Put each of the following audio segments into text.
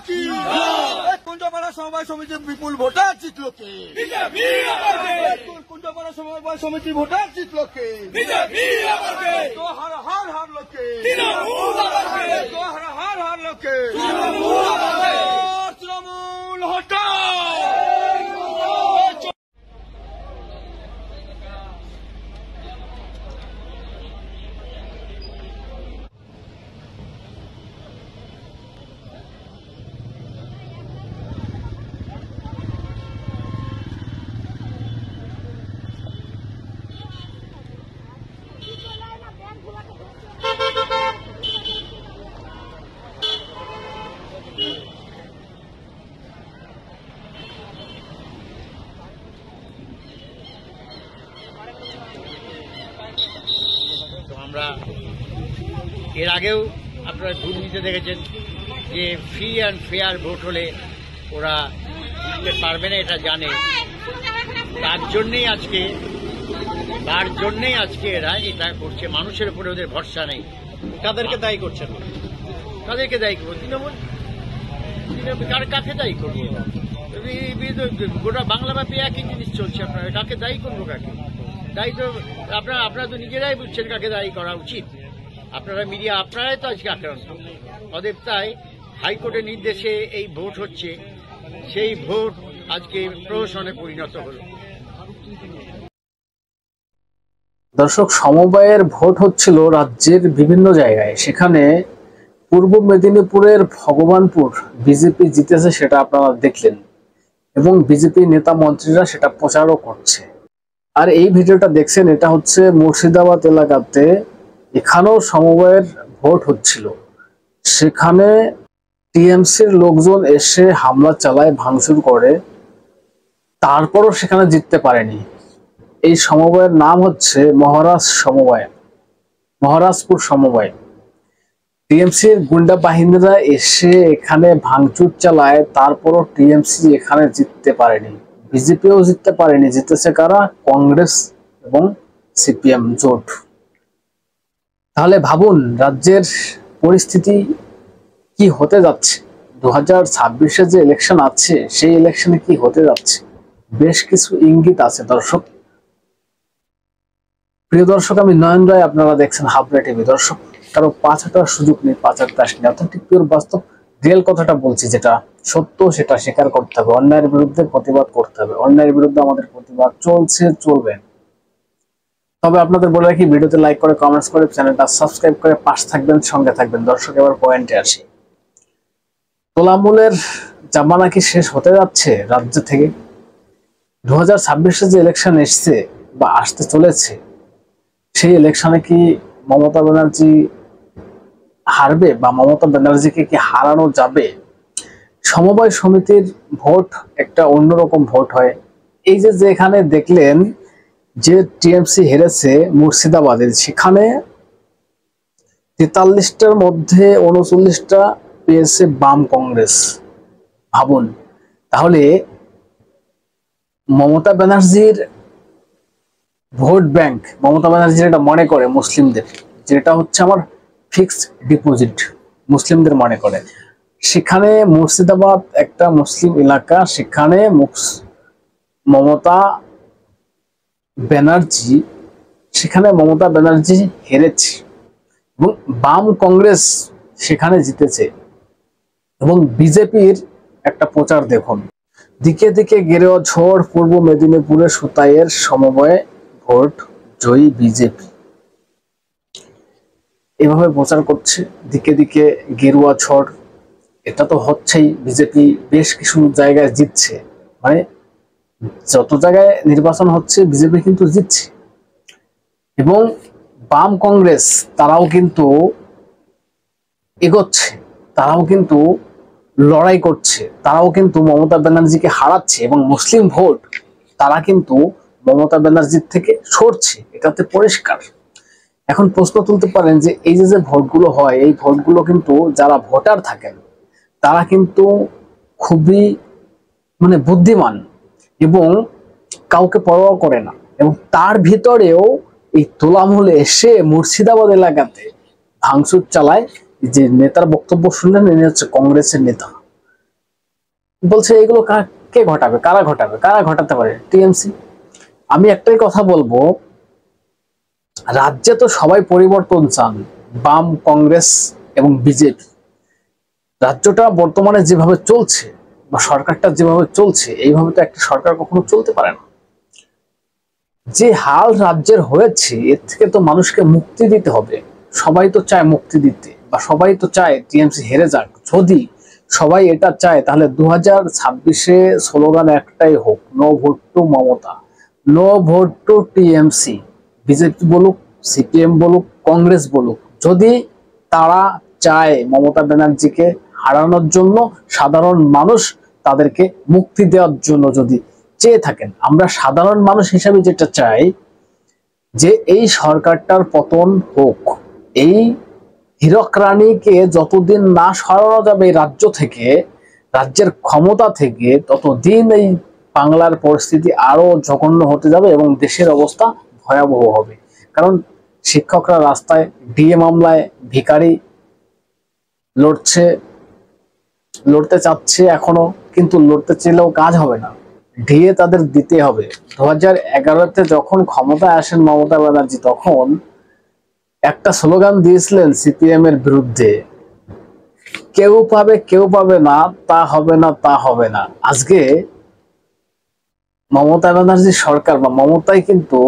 কি কুঞ্জপাড়া সমবায় সমিতির বিপুল ভোটার জিতলো কে? কুঞ্জপাড়া সমবায় সমিতির ভোটার জিতলো কে? তো হার হারলো কে? তো হার হারলো কে? তৃণমূল হটাও। আমরা এর আগেও আপনারা দুর্নীতি দেখেছেন যে ফ্রি অ্যান্ড ফেয়ার ভোট হলে ওরা জিততে পারবে না, এটা জানে। তার জন্যেই আজকে এরা এটা করছে। মানুষের উপরে ওদের ভরসা নেই। কাদেরকে দায়ী করছেন? কাদেরকে দায়ী করবো? তৃণমূল। কাকে দায়ী করবো? গোটা বাংলাব্যাপী একই জিনিস চলছে। আপনারা কাকে দায়ী করবো? কাকে দায়ী? তো আপনারা তো নিজেরাই বুঝছেন কাকে দায়ী করা উচিত। আপনারা মিডিয়া, আপনারাই তো আজকে আক্রান্ত। অতএব তাই হাইকোর্টের নির্দেশে এই ভোট হচ্ছে, সেই ভোট আজকে প্রহসনে পরিণত হল। দর্শক, সমবায়ের ভোট হচ্ছিল রাজ্যের বিভিন্ন জায়গায়। সেখানে পূর্ব মেদিনীপুরের ভগবানপুর বিজেপি জিতেছে, সেটা আপনারা দেখলেন, এবং বিজেপি নেতা মন্ত্রীরা সেটা প্রচারও করছে। আর এই ভিডিওটা দেখছেন, এটা হচ্ছে মুর্শিদাবাদ এলাকাতে। এখানেও সমবায়ের ভোট হচ্ছিল। সেখানে টিএমসির লোকজন এসে হামলা চালায়, ভাঙচুর করে, তারপরও সেখানে জিততে পারেনি। এই সমবায়ের নাম হচ্ছে মহারাজপুর সমবায়। টিএমসির গুন্ডা বাহিনীরা এসে এখানে ভাঙচুর চালায়, তারপরও টিএমসি এখানে জিততে পারেনি। বিজেপিও জিততে পারেনি। জিতেছে কারা? কংগ্রেস এবং সিপিএম জোট। তাহলে ভাবুন রাজ্যের পরিস্থিতি কি হতে যাচ্ছে। 2026-এ যে ইলেকশন আছে, সেই ইলেকশনে কি হতে যাচ্ছে বেশ কিছু ইঙ্গিত আছে। দর্শক, প্রিয় দর্শক, আমি নয়ন রায়, আপনারা দেখছেন হাবড়া টিভি। দর্শক, কারো পাঁচ হাঁটার সুযোগ নেই, পাঁচ হাঁটতে আসেনি। অথেন্টিক পিওর বাস্তব রিয়েল কথাটা বলছি, যেটা সত্য সেটা স্বীকার করতে হবে। অন্যায়ের বিরুদ্ধে প্রতিবাদ করতে হবে। অন্যায়ের বিরুদ্ধে আমাদের প্রতিবাদ চলছে, চলবে। তবে আপনাদের বলে রাখি, ভিডিওতে লাইক করে, কমেন্টস করে, চ্যানেলটা সাবস্ক্রাইব করে পাশে থাকবেন, সঙ্গে থাকবেন। দর্শক, এবার পয়েন্টে আসি। তোলামূলের জামানা কি শেষ হতে যাচ্ছে রাজ্য থেকে? 2026-এ যে ইলেকশন এসছে বা আসতে চলেছে, সেই ইলেকশনে কি মমতা ব্যানার্জি হারবে বা মমতা ব্যানার্জিকে কি হারানো যাবে? সমবায় সমিতির ভোট একটা অন্যরকম ভোট হয়। এই যে এখানে দেখলেন যে টিএমসি হেরেছে মুর্শিদাবাদের, সেখানে 43টার মধ্যে 39টা পেয়েছে বাম কংগ্রেস। ভাবুন তাহলে মমতা ব্যানার্জির ভোট ব্যাংক, মমতা ব্যানার্জি যেটা মনে করে মুসলিমদের, যেটা হচ্ছে আমার ফিক্সড ডিপোজিট মুসলিমদের মনে করে, সেখানে মুর্শিদাবাদ একটা মুসলিম এলাকা, সেখানে মমতা ব্যানার্জি হেরেছে এবং বাম কংগ্রেস সেখানে জিতেছে। এবং বিজেপির একটা প্রচার দেখুন, দিকে দিকে গেরুয়া ঝড়, পূর্ব মেদিনীপুরে সুতাইয়ের সমবায়ে ভোট জয়ী বিজেপি, এভাবে প্রচার করছে। দিকে দিকে গেরুয়া ঝড়, এটা তো হচ্ছেই। বিজেপি বেশ কিছু জায়গায় জিতছে, মানে যত জায়গায় নির্বাচন হচ্ছে বিজেপি কিন্তু জিতছে। এবং বাম কংগ্রেস তারাও কিন্তু এগোচ্ছে, তারাও কিন্তু লড়াই করছে, তারাও কিন্তু মমতা ব্যানার্জিকে হারাচ্ছে এবং মুসলিম ভোট তারা কিন্তু মমতা ব্যানার্জির থেকে সরছে, এটাতে পরিষ্কার। এখন প্রশ্ন তুলতে পারেন যে এই যে ভোটগুলো হয়, এই ভোটগুলো কিন্তু যারা ভোটার থাকেন তারা কিন্তু খুবই বুদ্ধিমান এবং কাউকে পরোয়া করে না। এবং তার ভিতরেও এই তোলামূল এসে মুর্শিদাবাদ এলাকাতে ভাঙচুর চালায়। যে নেতার বক্তব্য শুনলেন, ইনি হচ্ছে কংগ্রেসের নেতা, বলছে এগুলো কে ঘটাবে, কারা ঘটাবে, কারা ঘটাতে পারে? টিএমসি। আমি একটাই কথা বলবো, রাজ্যে তো সবাই পরিবর্তন চান, বাম, কংগ্রেস এবং বিজেপি। রাজ্যটা বর্তমানে যেভাবে চলছে বা সরকারটা যেভাবে চলছে, এইভাবে তো একটা সরকার কখনো চলতে পারে না। যে হাল রাজ্যের হয়েছে, এর থেকে তো মানুষকে মুক্তি দিতে হবে। সবাই তো চায় মুক্তি দিতে, বা সবাই তো চায় টিএমসি হেরে যাক। যদি সবাই এটা চায়, তাহলে 2026-এ স্লোগান একটাই হোক, no vote to Mamata, no vote to TMC. BJP বলুক, সিপিএম বলুক, কংগ্রেস বলুক, যদি তারা চায় মমতা ব্যানার্জিকে হারানোর জন্য, সাধারণ মানুষ তাদেরকে মুক্তি দেওয়ার জন্য যদি চেয়ে থাকেন, আমরা সাধারণ মানুষ হিসাবে যেটা চাই যে এই সরকারটার পতন হোক। এই হীরক রানীকে যতদিন না সরানো যাবে এই রাজ্য থেকে, রাজ্যের ক্ষমতা থেকে, ততদিন এই বাংলার পরিস্থিতি আরো জঘন্য হতে যাবে এবং দেশের অবস্থা ভয়াবহ হবে। কারণ শিক্ষকরা রাস্তায় ডিএ মামলায় ভিখারি লড়তে চাচ্ছে এখনো, কিন্তু লড়তে চাইলেও কাজ হবে না, ডিএ তাদের দিতে হবে। 2011-তে যখন ক্ষমতায় আসেন মমতা ব্যানার্জি, তখন একটা স্লোগান দিয়েছিলেন সিপিএম এর বিরুদ্ধে, কেউ পাবে কেউ পাবে না, তা হবে না, তা হবে না। আজকে মমতা ব্যানার্জি সরকার বা মমতাই কিন্তু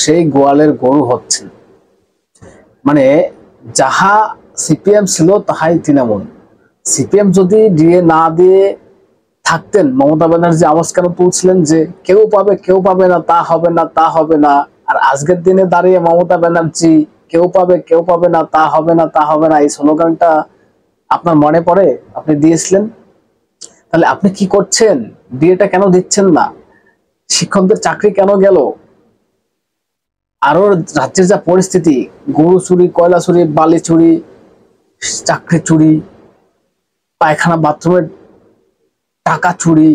সেই গোয়ালের গরু হচ্ছেন। মানে যাহা সিপিএম ছিল তাহাই তৃণমূল। সিপিএম যদি ডিএ না দিয়ে থাকতেন, মমতা ব্যানার্জি আওয়াজ কেন তুলছিলেন যে কেউ পাবে কেউ পাবে না, তা হবে না, তা হবে না? আর আজকের দিনে দাঁড়িয়ে মমতা ব্যানার্জি কেউ পাবে কেউ পাবে না, তা হবে না, তা হবে না, এই স্লোগানটা আপনার মনে পড়ে? আপনি দিয়েছিলেন, তাহলে আপনি কি করছেন? ডিএটা কেন দিচ্ছেন না? শিক্ষকদের চাকরি কেন গেল? আরো রাজ্যের যা পরিস্থিতি, গরু চুরি, কয়লা চুরি, বালি চুরি, চাকরি চুরি, পায়খানা বাথরুমের টাকা চুরি,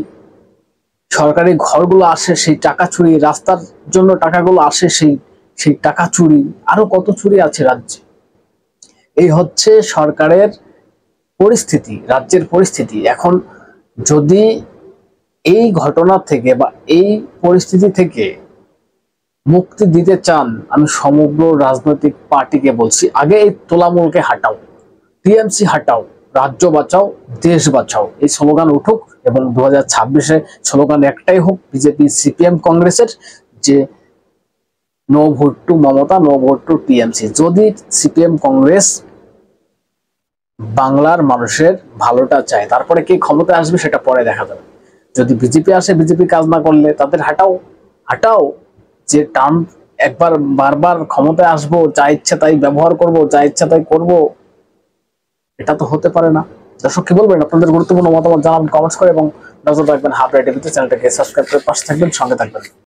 সরকারি ঘরগুলো আসে সেই টাকা চুরি, রাস্তার জন্য টাকাগুলো আসে সেই টাকা চুরি, আরো কত চুরি আছে রাজ্যে। এই হচ্ছে সরকারের পরিস্থিতি, রাজ্যের পরিস্থিতি। এখন যদি এই ঘটনা থেকে বা এই পরিস্থিতি থেকে মুক্তি দিতে চান, আমি সমগ্র রাজনৈতিক পার্টিকে বলছি, আগে এই তোলামূলকে হাঁটাও, টিএমসি হাঁটাও, রাজ্য বাঁচাও, দেশ বাঁচাও, এই স্লোগান উঠুক। এবং 2026-এ স্লোগান একটাই হোক, বিজেপি, সিপিএম, কংগ্রেসের, যে no vote to Mamata, no vote to TMC. যদি সিপিএম, কংগ্রেস বাংলার মানুষের ভালোটা চায়, তারপরে কে ক্ষমতায় আসবে সেটা পরে দেখা যাবে। যদি বিজেপি আসে, বিজেপি কাজ না করলে তাদের হাঁটাও। যে টার্ম একবার বারবার ক্ষমতায় আসবো, যা ইচ্ছা তাই ব্যবহার করব, যা ইচ্ছা তাই করব, এটা তো হতে পারে না। দর্শক কি বলবেন? আপনাদের গুরুত্বপূর্ণ মতামত জানাবেন কমেন্টস করে, এবং নজর রাখবেন হাবড়া টিভিতে। চ্যানেলটাকে সাবস্ক্রাইব করে পাশে থাকবেন, সঙ্গে থাকবেন।